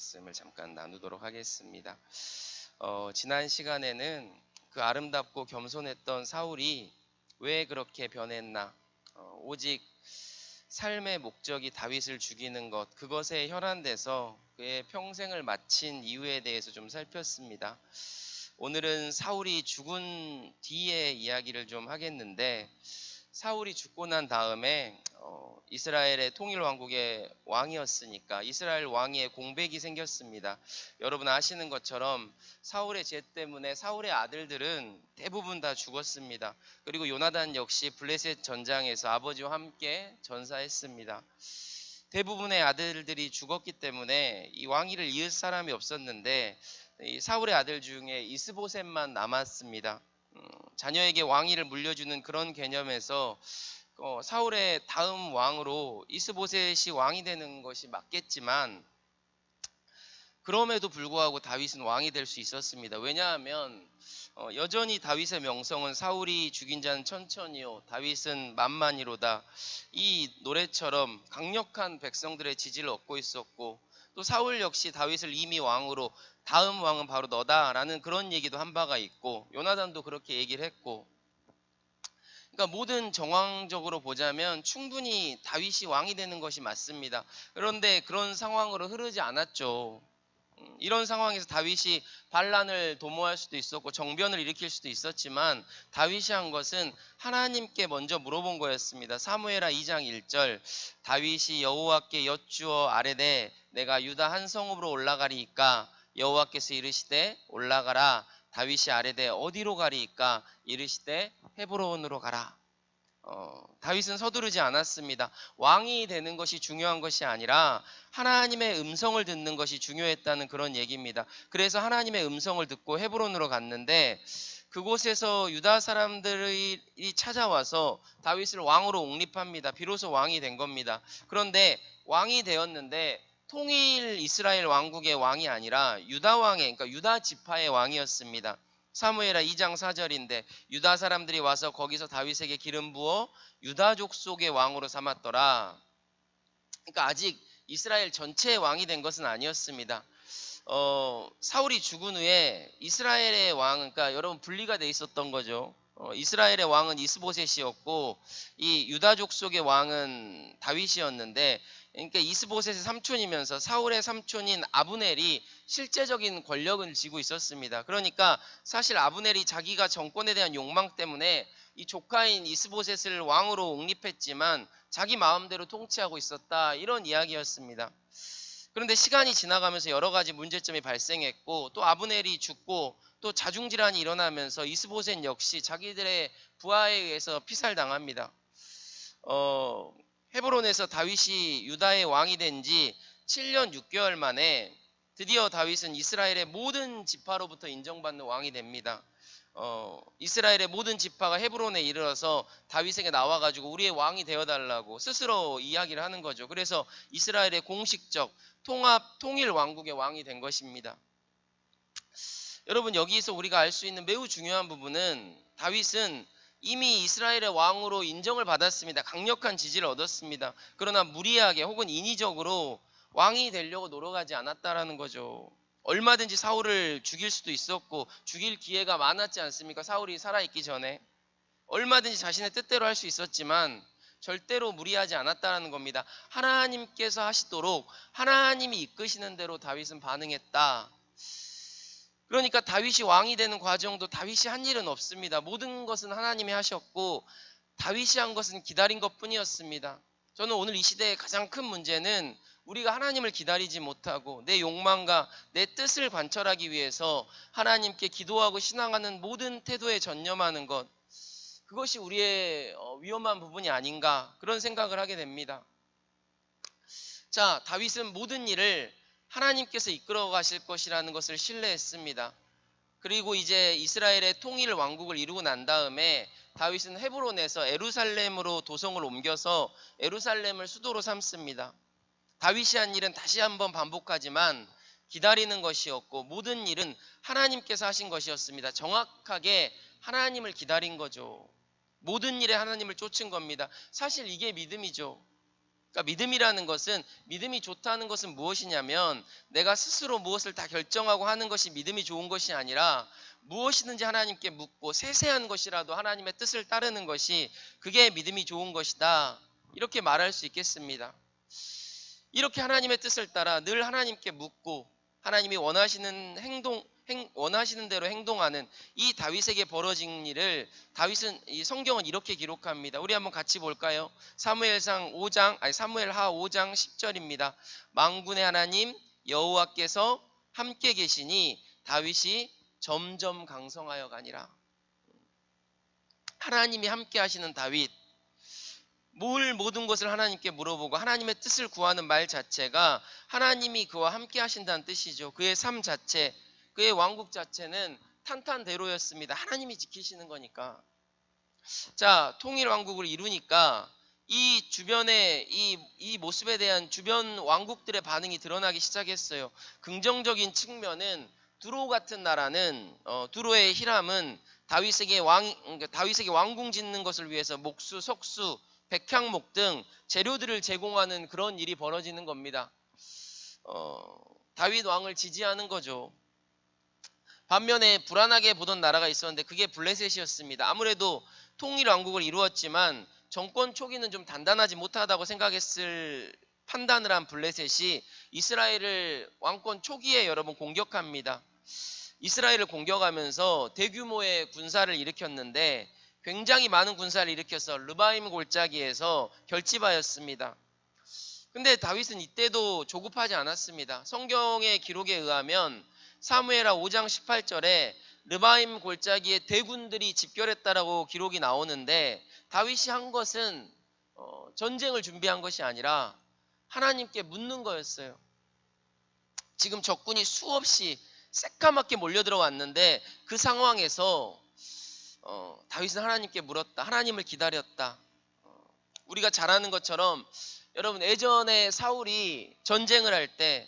말씀을 잠깐 나누도록 하겠습니다. 지난 시간에는 그 아름답고 겸손했던 사울이 왜 그렇게 변했나, 오직 삶의 목적이 다윗을 죽이는 것, 그것에 혈안돼서 그의 평생을 마친 이유에 대해서 좀 살폈습니다. 오늘은 사울이 죽은 뒤의 이야기를 좀 하겠는데, 사울이 죽고 난 다음에 이스라엘의 통일왕국의 왕이었으니까 이스라엘 왕위에 공백이 생겼습니다. 여러분 아시는 것처럼 사울의 죄 때문에 사울의 아들들은 대부분 다 죽었습니다. 그리고 요나단 역시 블레셋 전장에서 아버지와 함께 전사했습니다. 대부분의 아들들이 죽었기 때문에 이 왕위를 이을 사람이 없었는데, 이 사울의 아들 중에 이스보셋만 남았습니다. 자녀에게 왕위를 물려주는 그런 개념에서 사울의 다음 왕으로 이스보셋이 왕이 되는 것이 맞겠지만, 그럼에도 불구하고 다윗은 왕이 될 수 있었습니다. 왜냐하면 여전히 다윗의 명성은 사울이 죽인 자는 천천히요 다윗은 만만이로다, 이 노래처럼 강력한 백성들의 지지를 얻고 있었고, 또 사울 역시 다윗을 이미 왕으로 다음 왕은 바로 너다라는 그런 얘기도 한 바가 있고, 요나단도 그렇게 얘기를 했고, 그러니까 모든 정황적으로 보자면 충분히 다윗이 왕이 되는 것이 맞습니다. 그런데 그런 상황으로 흐르지 않았죠. 이런 상황에서 다윗이 반란을 도모할 수도 있었고 정변을 일으킬 수도 있었지만, 다윗이 한 것은 하나님께 먼저 물어본 거였습니다. 사무엘하 2장 1절, 다윗이 여호와께 여쭈어 아뢰되 내가 유다 한 성읍으로 올라가리이까 여호와께서 이르시되 올라가라. 다윗이 아뢰되 어디로 가리이까 이르시되 헤브론으로 가라. 다윗은 서두르지 않았습니다. 왕이 되는 것이 중요한 것이 아니라 하나님의 음성을 듣는 것이 중요했다는 그런 얘기입니다. 그래서 하나님의 음성을 듣고 헤브론으로 갔는데, 그곳에서 유다 사람들이 찾아와서 다윗을 왕으로 옹립합니다. 비로소 왕이 된 겁니다. 그런데 왕이 되었는데 통일 이스라엘 왕국의 왕이 아니라 유다 왕의, 그러니까 유다 지파의 왕이었습니다. 사무엘하 2장 4절인데 유다 사람들이 와서 거기서 다윗에게 기름 부어 유다 족속의 왕으로 삼았더라. 그러니까 아직 이스라엘 전체의 왕이 된 것은 아니었습니다. 사울이 죽은 후에 이스라엘의 왕은, 그러니까 여러분 분리가 돼 있었던 거죠. 이스라엘의 왕은 이스보셋이었고 이 유다 족속의 왕은 다윗이었는데, 그러니까 이스보셋의 삼촌이면서 사울의 삼촌인 아브넬이 실제적인 권력을 쥐고 있었습니다. 그러니까 사실 아브넬이 자기가 정권에 대한 욕망 때문에 이 조카인 이스보셋을 왕으로 옹립했지만 자기 마음대로 통치하고 있었다, 이런 이야기였습니다. 그런데 시간이 지나가면서 여러 가지 문제점이 발생했고, 또 아브넬이 죽고 또 자중질환이 일어나면서 이스보셋 역시 자기들의 부하에 의해서 피살당합니다. 헤브론에서 다윗이 유다의 왕이 된 지 7년 6개월 만에 드디어 다윗은 이스라엘의 모든 지파로부터 인정받는 왕이 됩니다. 이스라엘의 모든 지파가 헤브론에 이르러서 다윗에게 나와가지고 우리의 왕이 되어달라고 스스로 이야기를 하는 거죠. 그래서 이스라엘의 공식적 통일 왕국의 왕이 된 것입니다. 여러분, 여기서 우리가 알 수 있는 매우 중요한 부분은 다윗은 이미 이스라엘의 왕으로 인정을 받았습니다. 강력한 지지를 얻었습니다. 그러나 무리하게 혹은 인위적으로 왕이 되려고 노력하지 않았다라는 거죠. 얼마든지 사울을 죽일 수도 있었고 죽일 기회가 많았지 않습니까? 사울이 살아있기 전에 얼마든지 자신의 뜻대로 할 수 있었지만 절대로 무리하지 않았다는 겁니다. 하나님께서 하시도록 하나님이 이끄시는 대로 다윗은 반응했다. 그러니까 다윗이 왕이 되는 과정도 다윗이 한 일은 없습니다. 모든 것은 하나님이 하셨고 다윗이 한 것은 기다린 것뿐이었습니다. 저는 오늘 이 시대의 가장 큰 문제는 우리가 하나님을 기다리지 못하고 내 욕망과 내 뜻을 관철하기 위해서 하나님께 기도하고 신앙하는 모든 태도에 전념하는 것, 그것이 우리의 위험한 부분이 아닌가, 그런 생각을 하게 됩니다. 자, 다윗은 모든 일을 하나님께서 이끌어 가실 것이라는 것을 신뢰했습니다. 그리고 이제 이스라엘의 통일 왕국을 이루고 난 다음에 다윗은 헤브론에서 예루살렘으로 도성을 옮겨서 예루살렘을 수도로 삼습니다. 다윗이 한 일은 다시 한번 반복하지만 기다리는 것이었고 모든 일은 하나님께서 하신 것이었습니다. 정확하게 하나님을 기다린 거죠. 모든 일에 하나님을 쫓은 겁니다. 사실 이게 믿음이죠. 그러니까 믿음이라는 것은, 믿음이 좋다는 것은 무엇이냐면 내가 스스로 무엇을 다 결정하고 하는 것이 믿음이 좋은 것이 아니라 무엇이든지 하나님께 묻고 세세한 것이라도 하나님의 뜻을 따르는 것이, 그게 믿음이 좋은 것이다, 이렇게 말할 수 있겠습니다. 이렇게 하나님의 뜻을 따라 늘 하나님께 묻고 하나님이 원하시는 대로 행동하는 이 다윗에게 벌어진 일을 이 성경은 이렇게 기록합니다. 우리 한번 같이 볼까요? 사무엘하 5장 10절입니다. 만군의 하나님 여호와께서 함께 계시니 다윗이 점점 강성하여 가니라. 하나님이 함께 하시는 다윗, 모든 것을 하나님께 물어보고 하나님의 뜻을 구하는 말 자체가 하나님이 그와 함께 하신다는 뜻이죠. 그의 삶 자체, 그의 왕국 자체는 탄탄대로였습니다. 하나님이 지키시는 거니까. 자, 통일왕국을 이루니까 이 주변의 이 모습에 대한 주변 왕국들의 반응이 드러나기 시작했어요. 긍정적인 측면은 두로 같은 나라는, 두로의 히람은 다윗에게 왕궁 짓는 것을 위해서 목수, 석수, 백향목 등 재료들을 제공하는 그런 일이 벌어지는 겁니다. 다윗 왕을 지지하는 거죠. 반면에 불안하게 보던 나라가 있었는데 그게 블레셋이었습니다. 아무래도 통일왕국을 이루었지만 정권 초기는 좀 단단하지 못하다고 판단을 한 블레셋이 이스라엘을 왕권 초기에 여러분 공격합니다. 이스라엘을 공격하면서 대규모의 군사를 일으켰는데 굉장히 많은 군사를 일으켜서 르바임 골짜기에서 결집하였습니다. 근데 다윗은 이때도 조급하지 않았습니다. 성경의 기록에 의하면 사무엘하 5장 18절에 르바임 골짜기에 대군들이 집결했다라고 기록이 나오는데, 다윗이 한 것은 전쟁을 준비한 것이 아니라 하나님께 묻는 거였어요. 지금 적군이 수없이 새까맣게 몰려들어왔는데 그 상황에서 다윗은 하나님께 물었다. 하나님을 기다렸다. 우리가 잘 아는 것처럼 여러분, 예전에 사울이 전쟁을 할 때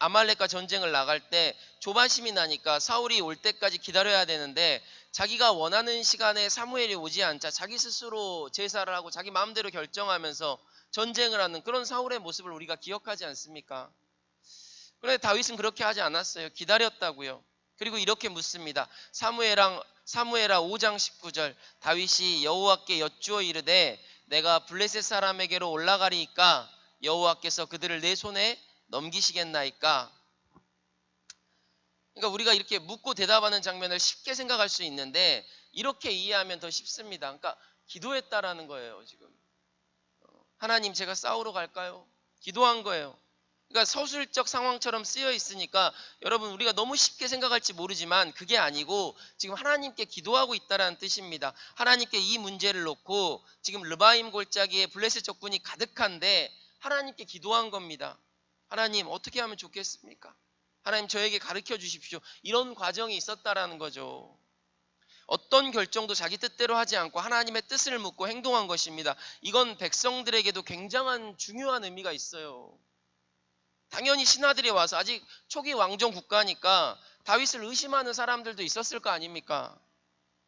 아말렉과 전쟁을 나갈 때 조바심이 나니까 사울이 올 때까지 기다려야 되는데 자기가 원하는 시간에 사무엘이 오지 않자 자기 스스로 제사를 하고 자기 마음대로 결정하면서 전쟁을 하는 그런 사울의 모습을 우리가 기억하지 않습니까? 그런데 다윗은 그렇게 하지 않았어요. 기다렸다고요. 그리고 이렇게 묻습니다. 사무엘하 5장 19절, 다윗이 여호와께 여쭈어 이르되 내가 블레셋 사람에게로 올라가리이까 여호와께서 그들을 내 손에 넘기시겠나이까. 그러니까 우리가 이렇게 묻고 대답하는 장면을 쉽게 생각할 수 있는데 이렇게 이해하면 더 쉽습니다. 그러니까 기도했다라는 거예요. 지금 하나님, 제가 싸우러 갈까요? 기도한 거예요. 그러니까 서술적 상황처럼 쓰여 있으니까 여러분, 우리가 너무 쉽게 생각할지 모르지만 그게 아니고 지금 하나님께 기도하고 있다는 뜻입니다. 하나님께 이 문제를 놓고 지금 르바임 골짜기에 블레셋 적군이 가득한데 하나님께 기도한 겁니다. 하나님, 어떻게 하면 좋겠습니까? 하나님, 저에게 가르쳐 주십시오. 이런 과정이 있었다라는 거죠. 어떤 결정도 자기 뜻대로 하지 않고 하나님의 뜻을 묻고 행동한 것입니다. 이건 백성들에게도 굉장한 중요한 의미가 있어요. 당연히 신하들이 와서, 아직 초기 왕정 국가니까 다윗을 의심하는 사람들도 있었을 거 아닙니까?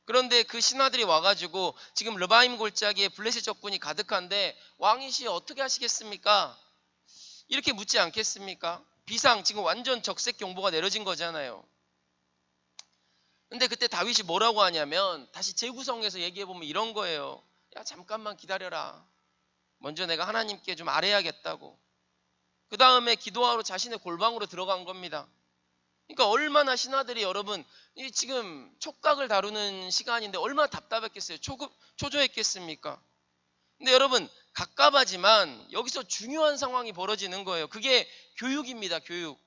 그런데 그 신하들이 와가지고 지금 르바임 골짜기에 블레셋 적군이 가득한데 왕이시 어떻게 하시겠습니까? 이렇게 묻지 않겠습니까? 비상, 지금 완전 적색 경보가 내려진 거잖아요. 근데 그때 다윗이 뭐라고 하냐면, 다시 재구성해서 얘기해보면 이런 거예요. 야, 잠깐만 기다려라. 먼저 내가 하나님께 좀 아뢰야겠다고. 그 다음에 기도하러 자신의 골방으로 들어간 겁니다. 그러니까 얼마나 신하들이, 여러분, 지금 촉각을 다루는 시간인데 얼마나 답답했겠어요. 초조했겠습니까? 근데 여러분, 갑갑하지만 여기서 중요한 상황이 벌어지는 거예요. 그게 교육입니다. 교육.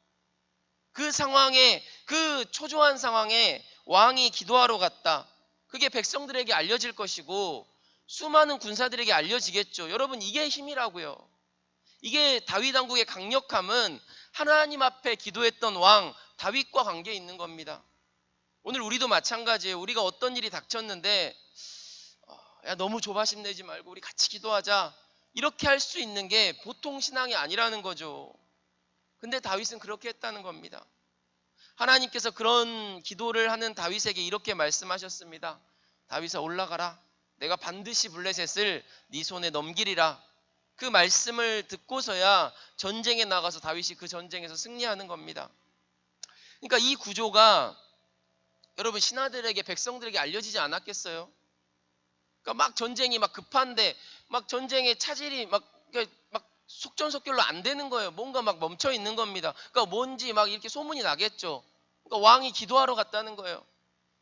그 상황에, 그 초조한 상황에 왕이 기도하러 갔다. 그게 백성들에게 알려질 것이고 수많은 군사들에게 알려지겠죠. 여러분, 이게 힘이라고요. 이게 다윗 왕국의 강력함은 하나님 앞에 기도했던 왕 다윗과 관계에 있는 겁니다. 오늘 우리도 마찬가지예요. 우리가 어떤 일이 닥쳤는데 야, 너무 조바심 내지 말고 우리 같이 기도하자, 이렇게 할 수 있는 게 보통 신앙이 아니라는 거죠. 근데 다윗은 그렇게 했다는 겁니다. 하나님께서 그런 기도를 하는 다윗에게 이렇게 말씀하셨습니다. 다윗아, 올라가라. 내가 반드시 블레셋을 네 손에 넘기리라. 그 말씀을 듣고서야 전쟁에 나가서 다윗이 그 전쟁에서 승리하는 겁니다. 그러니까 이 구조가 여러분 신하들에게 백성들에게 알려지지 않았겠어요? 그러니까 막 전쟁이 막 급한데 막 전쟁의 차질이 막 속전속결로 안 되는 거예요. 뭔가 막 멈춰 있는 겁니다. 그러니까 뭔지 막 이렇게 소문이 나겠죠. 그러니까 왕이 기도하러 갔다는 거예요.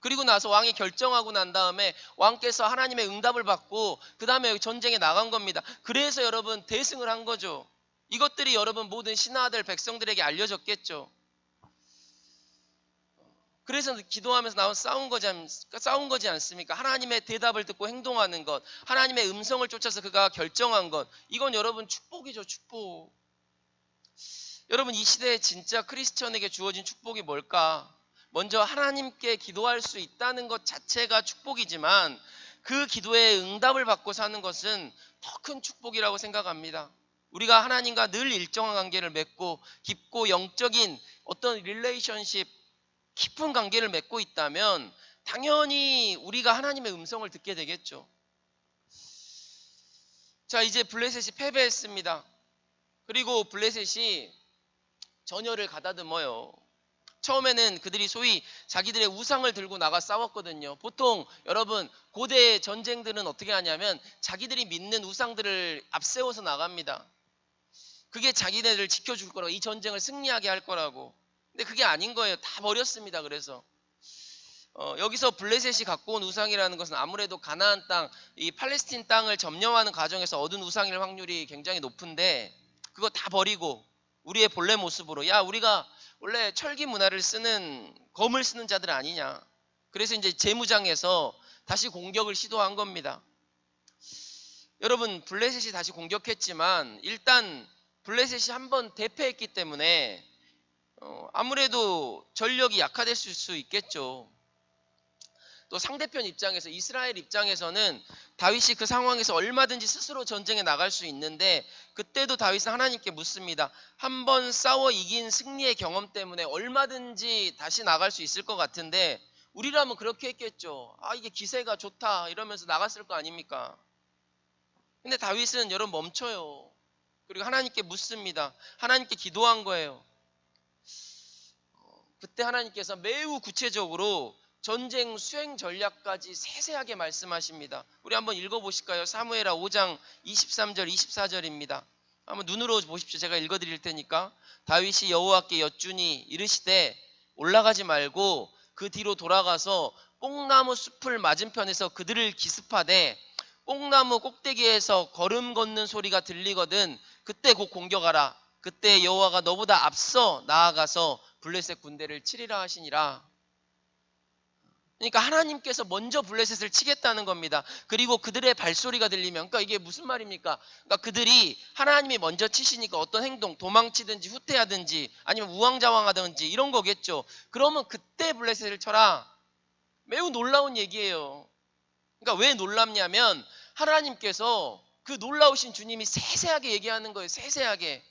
그리고 나서 왕이 결정하고 난 다음에 왕께서 하나님의 응답을 받고 그 다음에 전쟁에 나간 겁니다. 그래서 여러분 대승을 한 거죠. 이것들이 여러분 모든 신하들 백성들에게 알려졌겠죠. 그래서 기도하면서 나온 싸운 거지 않습니까? 하나님의 대답을 듣고 행동하는 것, 하나님의 음성을 쫓아서 그가 결정한 것, 이건 여러분 축복이죠, 축복. 여러분 이 시대에 진짜 크리스천에게 주어진 축복이 뭘까? 먼저 하나님께 기도할 수 있다는 것 자체가 축복이지만 그 기도에 응답을 받고 사는 것은 더 큰 축복이라고 생각합니다. 우리가 하나님과 늘 일정한 관계를 맺고 깊고 영적인 어떤 릴레이션십, 깊은 관계를 맺고 있다면 당연히 우리가 하나님의 음성을 듣게 되겠죠. 자, 이제 블레셋이 패배했습니다. 그리고 블레셋이 전열을 가다듬어요. 처음에는 그들이 소위 자기들의 우상을 들고 나가 싸웠거든요. 보통 여러분 고대 전쟁들은 어떻게 하냐면 자기들이 믿는 우상들을 앞세워서 나갑니다. 그게 자기네들을 지켜줄 거라고, 이 전쟁을 승리하게 할 거라고. 근데 그게 아닌 거예요. 다 버렸습니다. 그래서 여기서 블레셋이 갖고 온 우상이라는 것은 아무래도 가나안 땅, 이 팔레스틴 땅을 점령하는 과정에서 얻은 우상일 확률이 굉장히 높은데 그거 다 버리고 우리의 본래 모습으로, 야 우리가 원래 철기 문화를 쓰는 검을 쓰는 자들 아니냐. 그래서 이제 재무장에서 다시 공격을 시도한 겁니다. 여러분 블레셋이 다시 공격했지만 일단 블레셋이 한번 대패했기 때문에 아무래도 전력이 약화됐을 수 있겠죠. 또 상대편 입장에서, 이스라엘 입장에서는 다윗이 그 상황에서 얼마든지 스스로 전쟁에 나갈 수 있는데 그때도 다윗은 하나님께 묻습니다. 한번 싸워 이긴 승리의 경험 때문에 얼마든지 다시 나갈 수 있을 것 같은데 우리라면 그렇게 했겠죠. 아 이게 기세가 좋다 이러면서 나갔을 거 아닙니까? 근데 다윗은 여러분 멈춰요. 그리고 하나님께 묻습니다. 하나님께 기도한 거예요. 그때 하나님께서 매우 구체적으로 전쟁 수행 전략까지 세세하게 말씀하십니다. 우리 한번 읽어보실까요? 사무엘하 5장 23절 24절입니다. 한번 눈으로 보십시오. 제가 읽어드릴 테니까. 다윗이 여호와께 여쭈니 이르시되 올라가지 말고 그 뒤로 돌아가서 뽕나무 숲을 맞은편에서 그들을 기습하되 뽕나무 꼭대기에서 걸음 걷는 소리가 들리거든 그때 곧 공격하라. 그때 여호와가 너보다 앞서 나아가서 블레셋 군대를 치리라 하시니라. 그러니까 하나님께서 먼저 블레셋을 치겠다는 겁니다. 그리고 그들의 발소리가 들리면, 그러니까 이게 무슨 말입니까? 그러니까 그들이 하나님이 먼저 치시니까 어떤 행동, 도망치든지 후퇴하든지 아니면 우왕좌왕하든지 이런 거겠죠. 그러면 그때 블레셋을 쳐라. 매우 놀라운 얘기예요. 그러니까 왜 놀랍냐면 하나님께서 그 놀라우신 주님이 세세하게 얘기하는 거예요. 세세하게.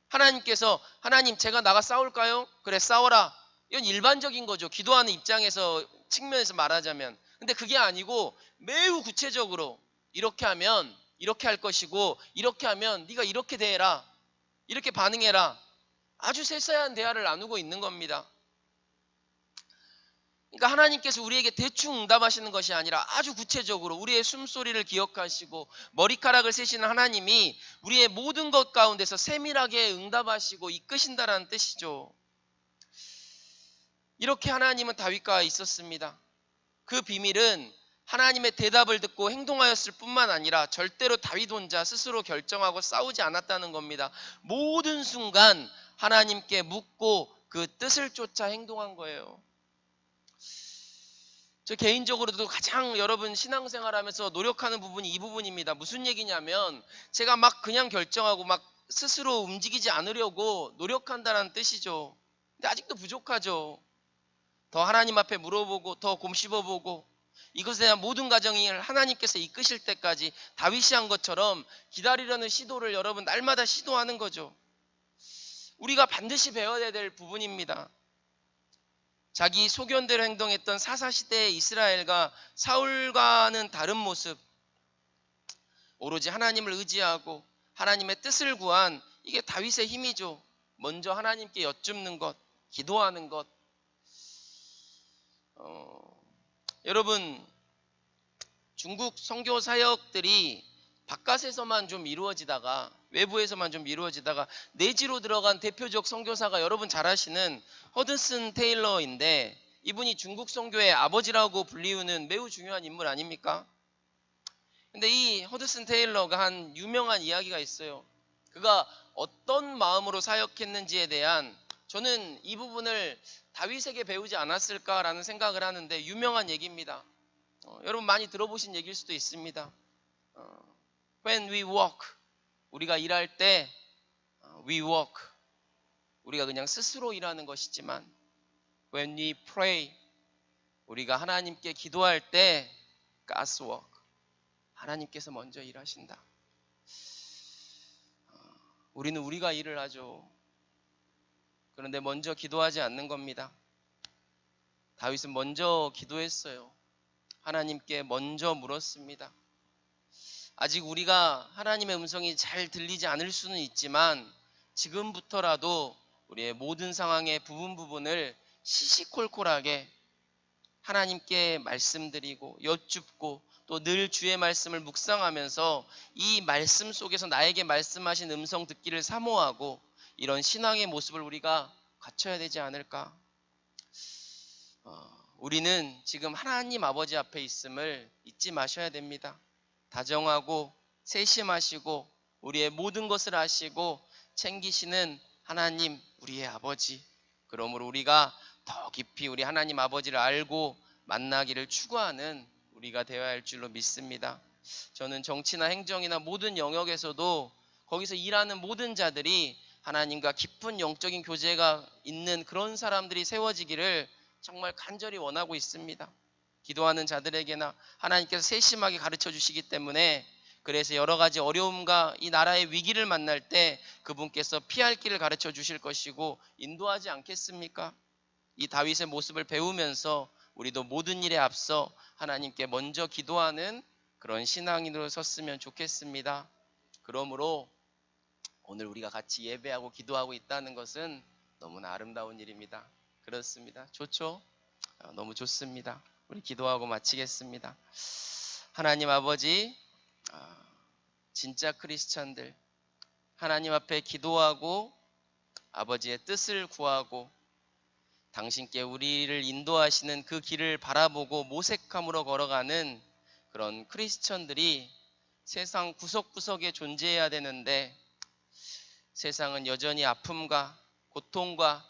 하나님께서, 하나님 제가 나가 싸울까요? 그래 싸워라. 이건 일반적인 거죠. 기도하는 입장에서, 측면에서 말하자면. 근데 그게 아니고 매우 구체적으로 이렇게 하면 이렇게 할 것이고 이렇게 하면 네가 이렇게 대해라. 이렇게 반응해라. 아주 세세한 대화를 나누고 있는 겁니다. 그러니까 하나님께서 우리에게 대충 응답하시는 것이 아니라 아주 구체적으로 우리의 숨소리를 기억하시고 머리카락을 세시는 하나님이 우리의 모든 것 가운데서 세밀하게 응답하시고 이끄신다라는 뜻이죠. 이렇게 하나님은 다윗과 있었습니다. 그 비밀은 하나님의 대답을 듣고 행동하였을 뿐만 아니라 절대로 다윗 혼자 스스로 결정하고 싸우지 않았다는 겁니다. 모든 순간 하나님께 묻고 그 뜻을 쫓아 행동한 거예요. 저 개인적으로도 가장 여러분 신앙생활하면서 노력하는 부분이 이 부분입니다. 무슨 얘기냐면 제가 막 그냥 결정하고 막 스스로 움직이지 않으려고 노력한다는 뜻이죠. 근데 아직도 부족하죠. 더 하나님 앞에 물어보고 더 곰씹어보고 이것에 대한 모든 과정이 하나님께서 이끄실 때까지 다윗이 한 것처럼 기다리려는 시도를 여러분 날마다 시도하는 거죠. 우리가 반드시 배워야 될 부분입니다. 자기 소견대로 행동했던 사사시대의 이스라엘과 사울과는 다른 모습, 오로지 하나님을 의지하고 하나님의 뜻을 구한 이게 다윗의 힘이죠. 먼저 하나님께 여쭙는 것, 기도하는 것. 여러분, 중국 선교 사역들이 바깥에서만 좀 이루어지다가 외부에서만 좀 이루어지다가 내지로 들어간 대표적 선교사가 여러분 잘 아시는 허드슨 테일러인데, 이분이 중국 선교의 아버지라고 불리우는 매우 중요한 인물 아닙니까? 근데 이 허드슨 테일러가 한 유명한 이야기가 있어요. 그가 어떤 마음으로 사역했는지에 대한, 저는 이 부분을 다윗에게 배우지 않았을까라는 생각을 하는데 유명한 얘기입니다. 여러분 많이 들어보신 얘기일 수도 있습니다. When we walk, 우리가 일할 때 we walk, 우리가 그냥 스스로 일하는 것이지만 when we pray, 우리가 하나님께 기도할 때 God's work, 하나님께서 먼저 일하신다. 우리는 우리가 일을 하죠. 그런데 먼저 기도하지 않는 겁니다. 다윗은 먼저 기도했어요. 하나님께 먼저 물었습니다. 아직 우리가 하나님의 음성이 잘 들리지 않을 수는 있지만 지금부터라도 우리의 모든 상황의 부분을 시시콜콜하게 하나님께 말씀드리고 여쭙고 또 늘 주의 말씀을 묵상하면서 이 말씀 속에서 나에게 말씀하신 음성 듣기를 사모하고 이런 신앙의 모습을 우리가 갖춰야 되지 않을까? 우리는 지금 하나님 아버지 앞에 있음을 잊지 마셔야 됩니다. 다정하고 세심하시고 우리의 모든 것을 아시고 챙기시는 하나님, 우리의 아버지. 그러므로 우리가 더 깊이 우리 하나님 아버지를 알고 만나기를 추구하는 우리가 되어야 할 줄로 믿습니다. 저는 정치나 행정이나 모든 영역에서도 거기서 일하는 모든 자들이 하나님과 깊은 영적인 교제가 있는 그런 사람들이 세워지기를 정말 간절히 원하고 있습니다. 기도하는 자들에게나 하나님께서 세심하게 가르쳐 주시기 때문에, 그래서 여러 가지 어려움과 이 나라의 위기를 만날 때 그분께서 피할 길을 가르쳐 주실 것이고 인도하지 않겠습니까? 이 다윗의 모습을 배우면서 우리도 모든 일에 앞서 하나님께 먼저 기도하는 그런 신앙인으로 섰으면 좋겠습니다. 그러므로 오늘 우리가 같이 예배하고 기도하고 있다는 것은 너무나 아름다운 일입니다. 그렇습니다. 좋죠? 너무 좋습니다. 우리 기도하고 마치겠습니다. 하나님 아버지, 진짜 크리스찬들, 하나님 앞에 기도하고 아버지의 뜻을 구하고 당신께 우리를 인도하시는 그 길을 바라보고 모색함으로 걸어가는 그런 크리스천들이 세상 구석구석에 존재해야 되는데, 세상은 여전히 아픔과 고통과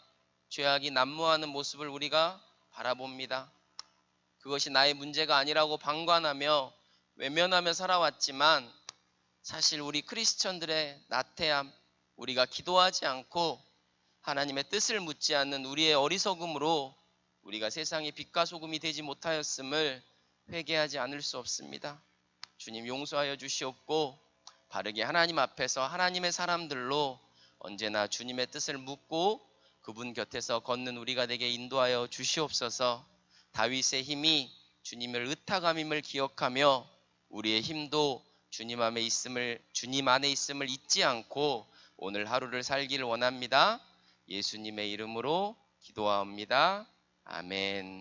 죄악이 난무하는 모습을 우리가 바라봅니다. 그것이 나의 문제가 아니라고 방관하며 외면하며 살아왔지만 사실 우리 크리스천들의 나태함, 우리가 기도하지 않고 하나님의 뜻을 묻지 않는 우리의 어리석음으로 우리가 세상의 빛과 소금이 되지 못하였음을 회개하지 않을 수 없습니다. 주님 용서하여 주시옵고 바르게 하나님 앞에서 하나님의 사람들로 언제나 주님의 뜻을 묻고 그분 곁에서 걷는 우리가 되게 인도하여 주시옵소서. 다윗의 힘이 주님을 의탁함임을 기억하며 우리의 힘도 주님 안에 있음을 잊지 않고 오늘 하루를 살기를 원합니다. 예수님의 이름으로 기도하옵니다. 아멘.